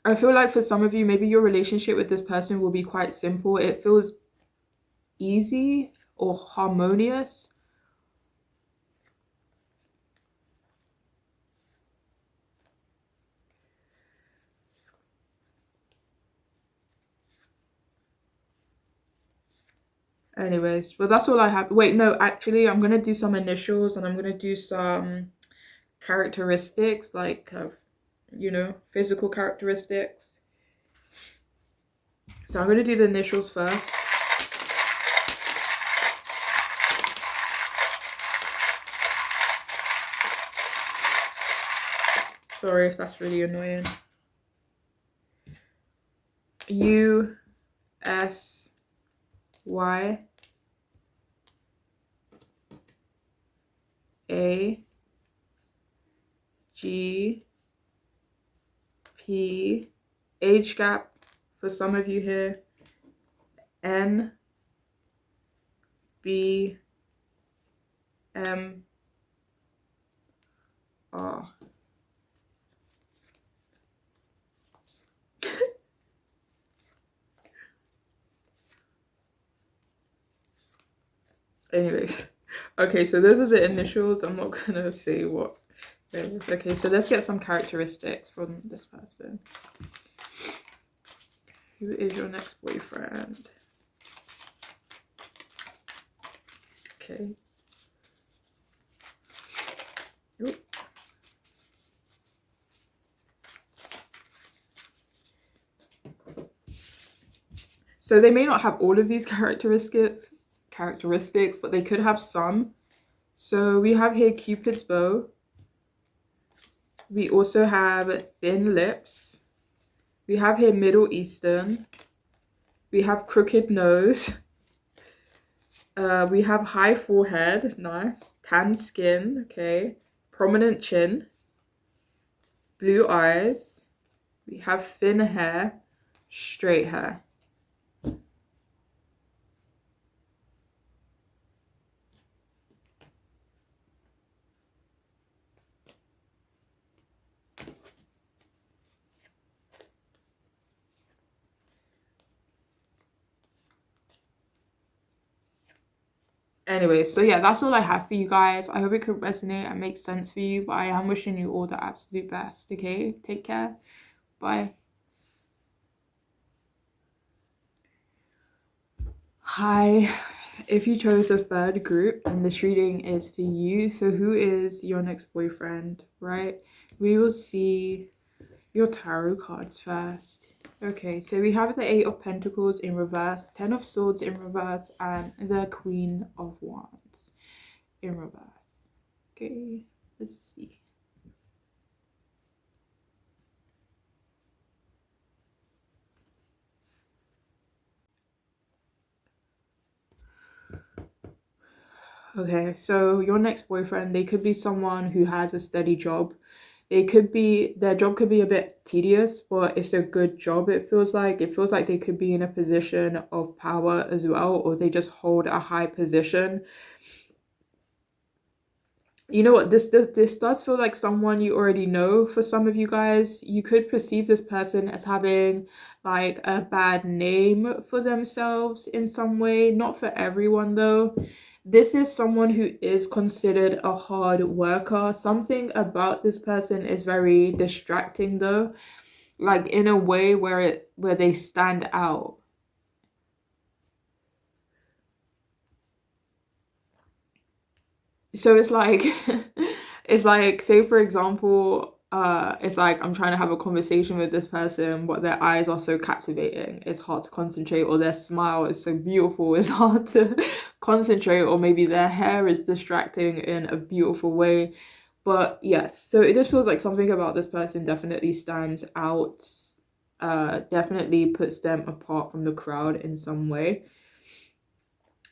I feel like for some of you, maybe your relationship with this person will be quite simple. It feels easy or harmonious. Anyways, but that's all I have. Wait, no, actually, I'm going to do some initials and I'm going to do some characteristics, like, you know, physical characteristics. So I'm going to do the initials first. Sorry if that's really annoying. U, S, Y, A, G, P, age gap for some of you here, N, B, M, R. Anyways, okay, so those are the initials. I'm not gonna say what it is. Okay, so let's get some characteristics from this person. Who is your next boyfriend? Okay. Oop. So they may not have all of these characteristics, but they could have some. So we have here Cupid's bow. We also have thin lips. We have here Middle Eastern. We have crooked nose. We have high forehead, nice. Tan skin, okay. Prominent chin. Blue eyes. We have thin hair. Straight hair. Anyway, so yeah, that's all I have for you guys. I hope it could resonate and make sense for you, but I am wishing you all the absolute best, okay? Take care. Bye. Hi. If you chose a third group, and this reading is for you, so who is your next boyfriend, right? We will see your tarot cards first. Okay, so we have the Eight of Pentacles in reverse, Ten of Swords in reverse, and the Queen of Wands in reverse. Okay, let's see. Okay, so your next boyfriend, they could be someone who has a steady job. Their job could be a bit tedious, but it's a good job. It feels like they could be in a position of power as well, or they just hold a high position. You know what, this does feel like someone you already know. For some of you guys, you could perceive this person as having like a bad name for themselves in some way. Not for everyone though. this is someone who is considered a hard worker. Something about this person is very distracting though, like in a way where they stand out. So it's like it's like, say for example, it's like I'm trying to have a conversation with this person, but their eyes are so captivating it's hard to concentrate, or their smile is so beautiful it's hard to concentrate, or maybe their hair is distracting in a beautiful way. But yes, so it just feels like something about this person definitely stands out, definitely puts them apart from the crowd in some way.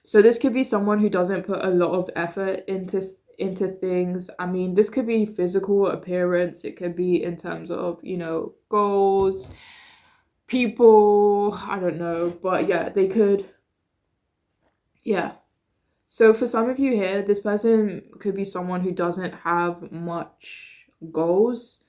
So this could be someone who doesn't put a lot of effort into things. I mean, this could be physical appearance, it could be in terms of, goals, people, I don't know, but yeah, they could, yeah. So for some of you here, this person could be someone who doesn't have much goals.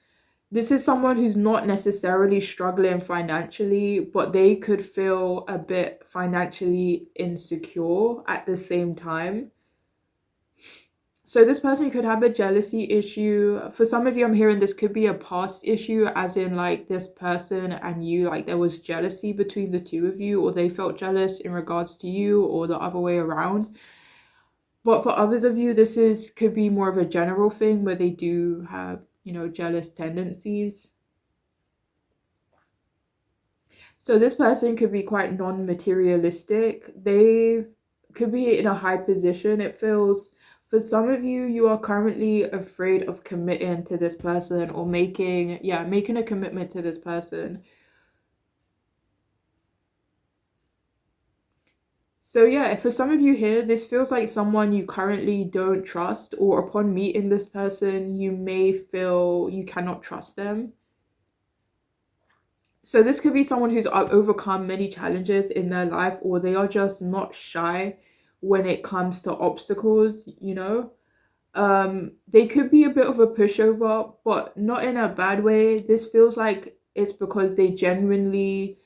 This is someone who's not necessarily struggling financially, but they could feel a bit financially insecure at the same time. So this person could have a jealousy issue. For some of you, I'm hearing this could be a past issue, as in like this person and you, like there was jealousy between the two of you, or they felt jealous in regards to you, or the other way around. But for others of you, this is could be more of a general thing where they do have, jealous tendencies. So this person could be quite non-materialistic. They could be in a high position. It feels, for some of you, you are currently afraid of committing to this person, or making a commitment to this person. So yeah, for some of you here, this feels like someone you currently don't trust, or upon meeting this person, you may feel you cannot trust them. So this could be someone who's overcome many challenges in their life, or they are just not shy when it comes to obstacles. They could be a bit of a pushover, but not in a bad way. This feels like it's because they genuinely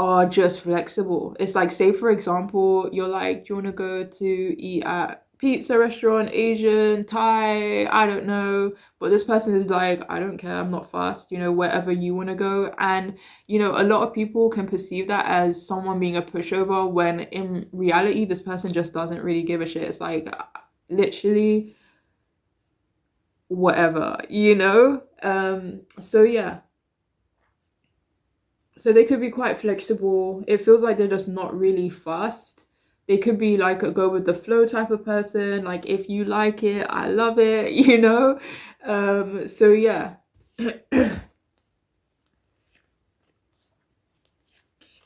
are just flexible. It's like, say for example, you're like, do you want to go to eat at pizza restaurant, Asian, Thai, I don't know, but this person is like, I don't care, I'm not fast, wherever you want to go. And a lot of people can perceive that as someone being a pushover, when in reality this person just doesn't really give a shit. It's like, literally whatever. So yeah, so they could be quite flexible. It feels like they're just not really fast. They could be like a go with the flow type of person. Like, if you like it, I love it. So yeah.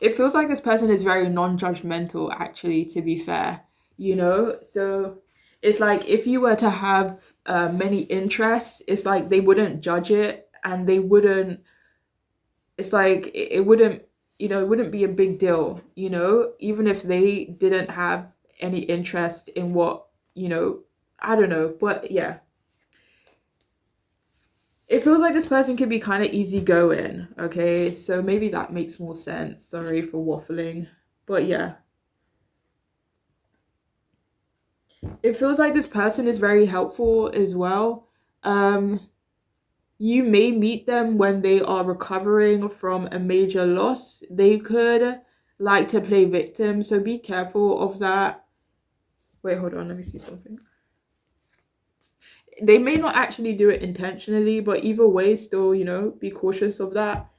It feels like this person is very non-judgmental, actually, to be fair. So it's like, if you were to have many interests, it's like they wouldn't judge it, and they wouldn't, it's like it wouldn't, it wouldn't be a big deal, even if they didn't have any interest in what, I don't know, but yeah. It feels like this person can be kind of easygoing, okay? So maybe that makes more sense. Sorry for waffling. But yeah. It feels like this person is very helpful as well. You may meet them when they are recovering from a major loss. They could like to play victim, so be careful of that. Wait, hold on, let me see something. They may not actually do it intentionally, but either way, still, be cautious of that.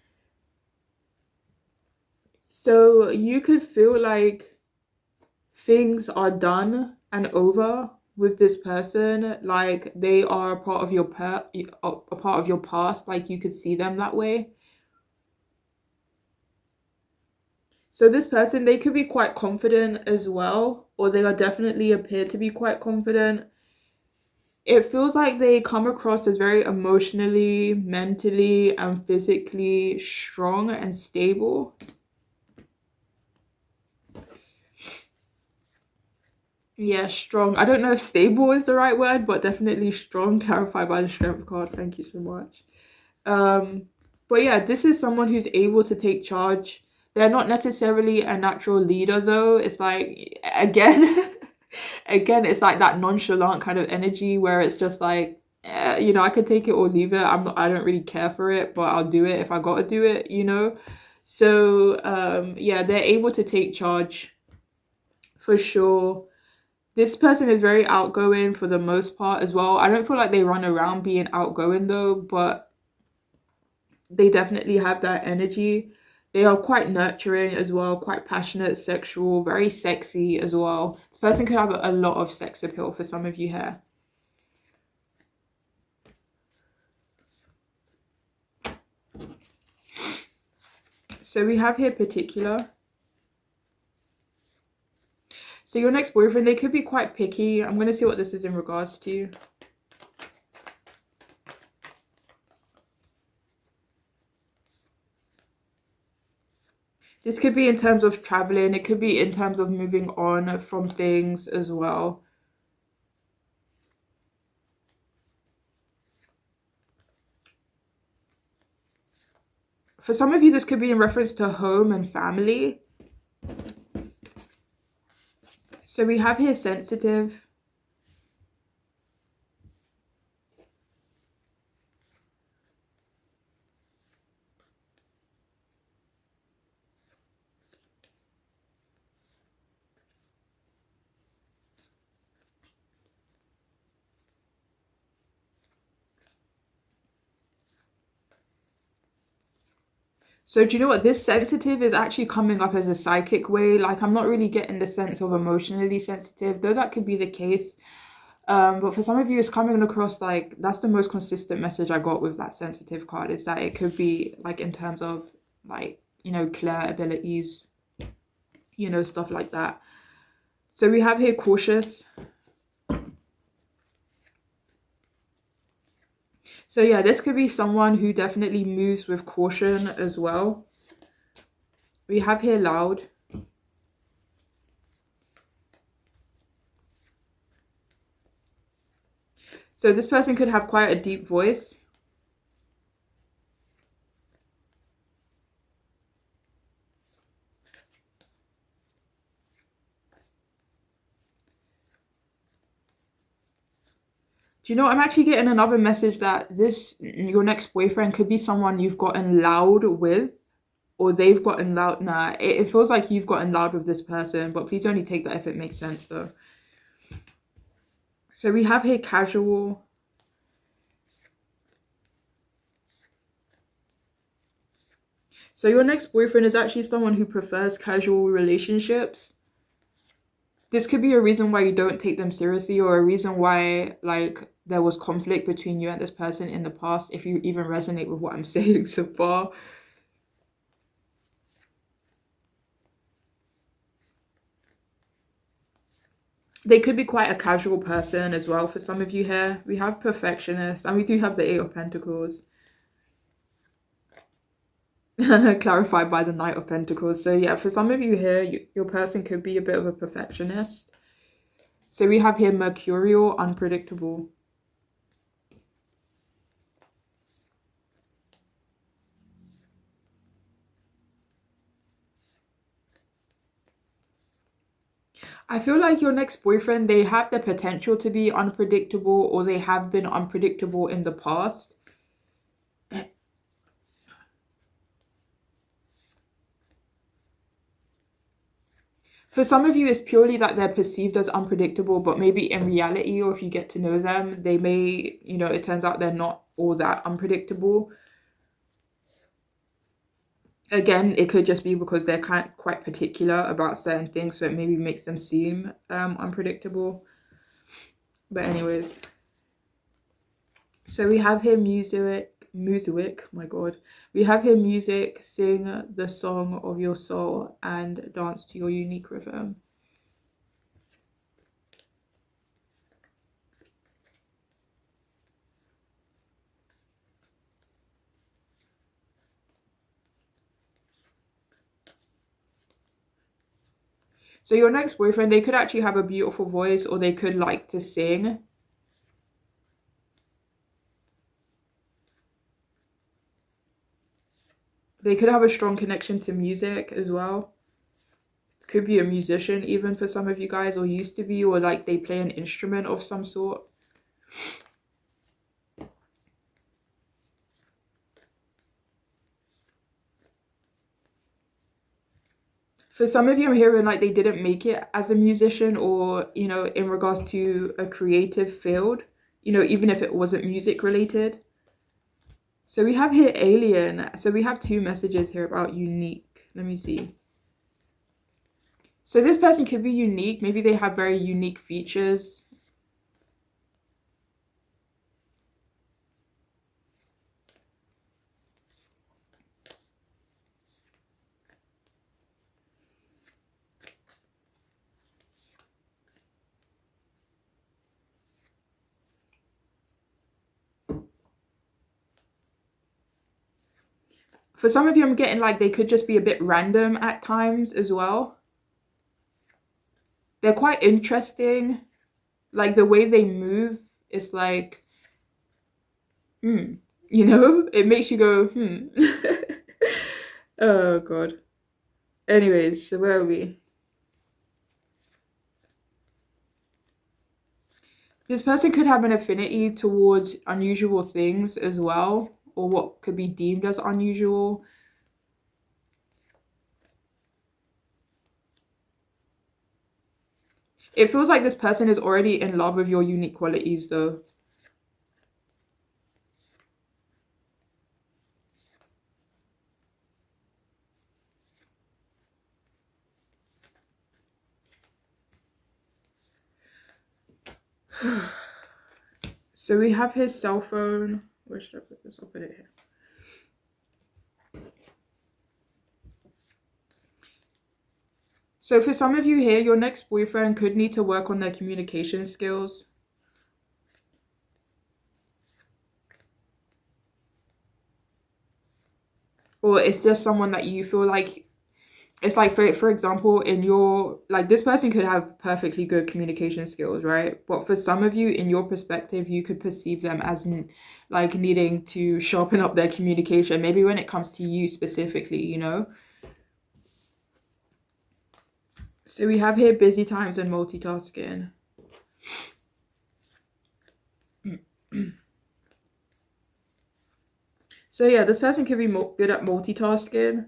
So you could feel like things are done and over with this person, like they are a part of your a part of your past, like you could see them that way. So this person, they could be quite confident as well, or they are definitely appear to be quite confident. It feels like they come across as very emotionally, mentally, and physically strong and stable. Yeah, strong. I don't know if stable is the right word, but definitely strong, clarified by the strength card. Thank you so much. But yeah, this is someone who's able to take charge. They're not necessarily a natural leader though. It's like, again, again, it's like that nonchalant kind of energy where it's just like, I could take it or leave it. I don't really care for it, but I'll do it if I gotta do it. So, yeah, they're able to take charge for sure. This person is very outgoing for the most part as well. I don't feel like they run around being outgoing though, but they definitely have that energy. They are quite nurturing as well, quite passionate, sexual, very sexy as well. This person could have a lot of sex appeal for some of you here. So we have here particular. So your next boyfriend, they could be quite picky. I'm going to see what this is in regards to. This could be in terms of traveling. It could be in terms of moving on from things as well. For some of you, this could be in reference to home and family. So we have here sensitive. So do you know what? This sensitive is actually coming up as a psychic way. Like, I'm not really getting the sense of emotionally sensitive, though that could be the case. But for some of you, it's coming across like that's the most consistent message I got with that sensitive card, is that it could be like in terms of like, clear abilities, stuff like that. So we have here cautious. So yeah, this could be someone who definitely moves with caution as well. We have here loud. So this person could have quite a deep voice. Do you know, I'm actually getting another message that your next boyfriend could be someone you've gotten loud with, or they've gotten loud. Nah, it feels like you've gotten loud with this person, but please only take that if it makes sense though. So we have here casual. So your next boyfriend is actually someone who prefers casual relationships. This could be a reason why you don't take them seriously, or a reason why like there was conflict between you and this person in the past, if you even resonate with what I'm saying so far. They could be quite a casual person as well for some of you here. We have perfectionist, and we do have the Eight of Pentacles. Clarified by the Knight of Pentacles. So yeah, for some of you here, your person could be a bit of a perfectionist. So we have here mercurial, unpredictable. I feel like your next boyfriend, they have the potential to be unpredictable, or they have been unpredictable in the past. For some of you, it's purely that they're perceived as unpredictable, but maybe in reality, or if you get to know them, they may, it turns out they're not all that unpredictable. Again, it could just be because they're quite particular about certain things, so it maybe makes them seem unpredictable. But anyways, so we have here music, my god. We have here music, sing the song of your soul and dance to your unique rhythm. So your next boyfriend, they could actually have a beautiful voice, or they could like to sing. They could have a strong connection to music as well. Could be a musician even for some of you guys, or used to be, or like they play an instrument of some sort. For some of you, I'm hearing like they didn't make it as a musician, or, you know, in regards to a creative field, you know, even if it wasn't music related. So we have here alien. So we have two messages here about unique. Let me see. So this person could be unique. Maybe they have very unique features. For some of you, I'm getting like they could just be a bit random at times as well. They're quite interesting. Like the way they move is like, you know, it makes you go, Oh god. Anyways, so where are we? This person could have an affinity towards unusual things as well, or what could be deemed as unusual. It feels like this person is already in love with your unique qualities though. So we have his cell phone. Where should I put this? I'll put it here. So for some of you here, your next boyfriend could need to work on their communication skills. Or it's just someone that you feel like, it's like for example, in your, like this person could have perfectly good communication skills, right? But for some of you, in your perspective, you could perceive them as like needing to sharpen up their communication, maybe when it comes to you specifically, you know? So we have here busy times and multitasking. So yeah, this person could be good at multitasking.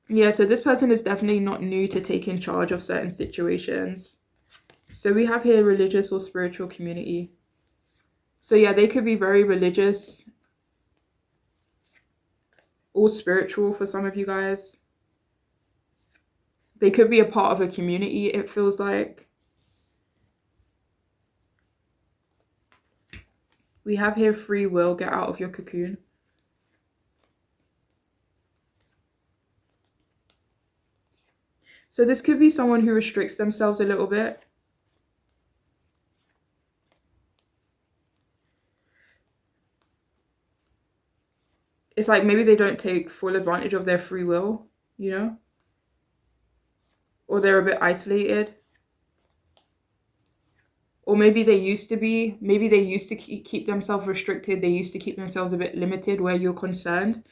Yeah, so this person is definitely not new to taking charge of certain situations. So we have here religious or spiritual community. So yeah, they could be very religious or spiritual for some of you guys. They could be a part of a community, it feels like. We have here free will, get out of your cocoon. So this could be someone who restricts themselves a little bit. It's like maybe they don't take full advantage of their free will, you know? Or they're a bit isolated. Or maybe they used to be, maybe they used to keep themselves restricted. They used to keep themselves a bit limited where you're concerned.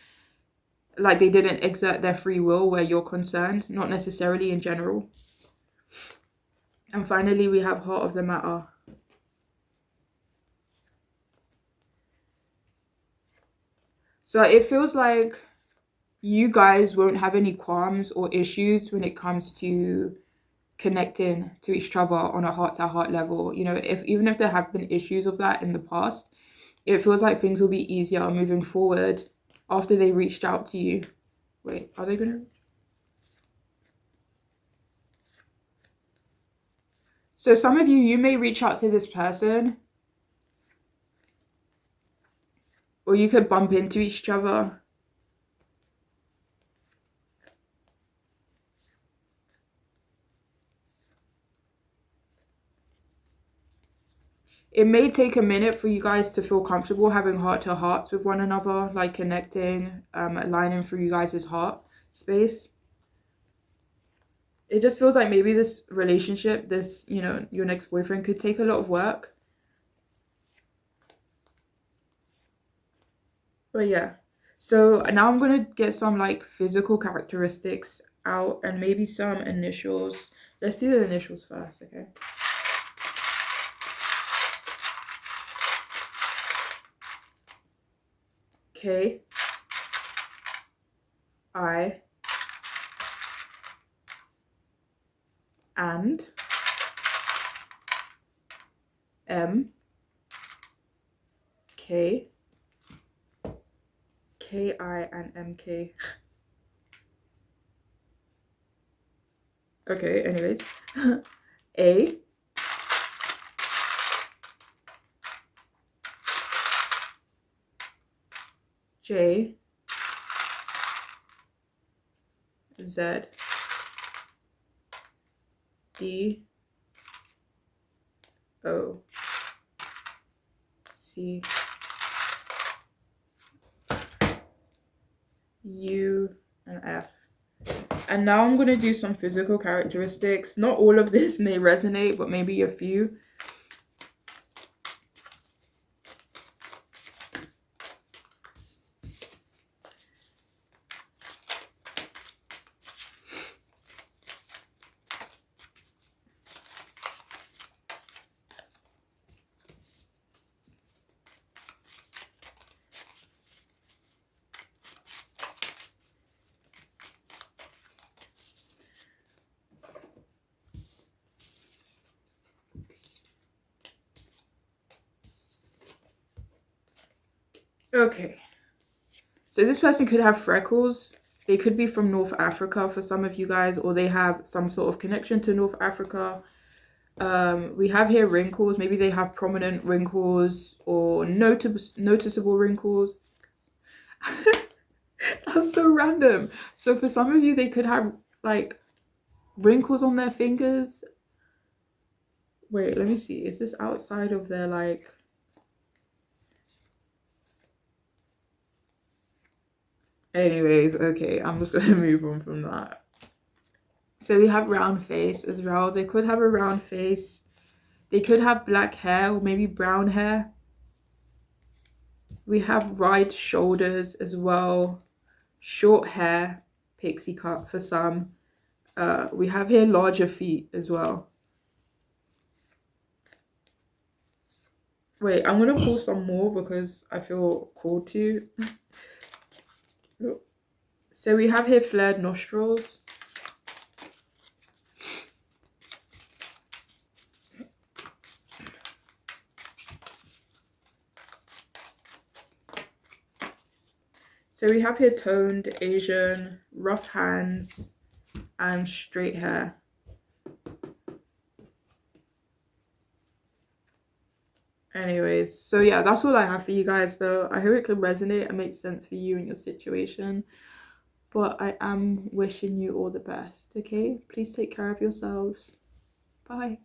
Like they didn't exert their free will where you're concerned, not necessarily in general. And finally, we have heart of the matter. So it feels like you guys won't have any qualms or issues when it comes to connecting to each other on a heart-to-heart level. You know, if even if there have been issues of that in the past, it feels like things will be easier moving forward after they reached out to you. Wait, are they gonna? So some of you may reach out to this person, or you could bump into each other. It may take a minute for you guys to feel comfortable having heart-to-hearts with one another, like connecting, aligning through you guys' heart space. It just feels like maybe this relationship, this, you know, your next boyfriend could take a lot of work. But yeah, so now I'm gonna get some like physical characteristics out and maybe some initials. Let's do the initials first, okay? K I and M K K-I and M-K. Okay, anyways. A J Z D O C U and F. And now I'm going to do some physical characteristics. Not all of this may resonate, but maybe a few. Okay. So this person could have freckles. They could be from North Africa for some of you guys, or they have some sort of connection to North Africa. We have here wrinkles. Maybe they have prominent wrinkles or noticeable wrinkles. That's so random. So for some of you, they could have like wrinkles on their fingers. Wait, let me see. Is this outside of their like... Anyways, okay, I'm just gonna move on from that. So we have round face as well. They could have a round face. They could have black hair or maybe brown hair. We have wide shoulders as well. Short hair, pixie cut for some. We have here larger feet as well. Wait, I'm gonna pull some more because I feel called to. So we have here flared nostrils. So we have here toned, Asian, rough hands, and straight hair. Anyways, so yeah, that's all I have for you guys though. I hope it could resonate and make sense for you and your situation. But I am wishing you all the best, okay? Please take care of yourselves. Bye.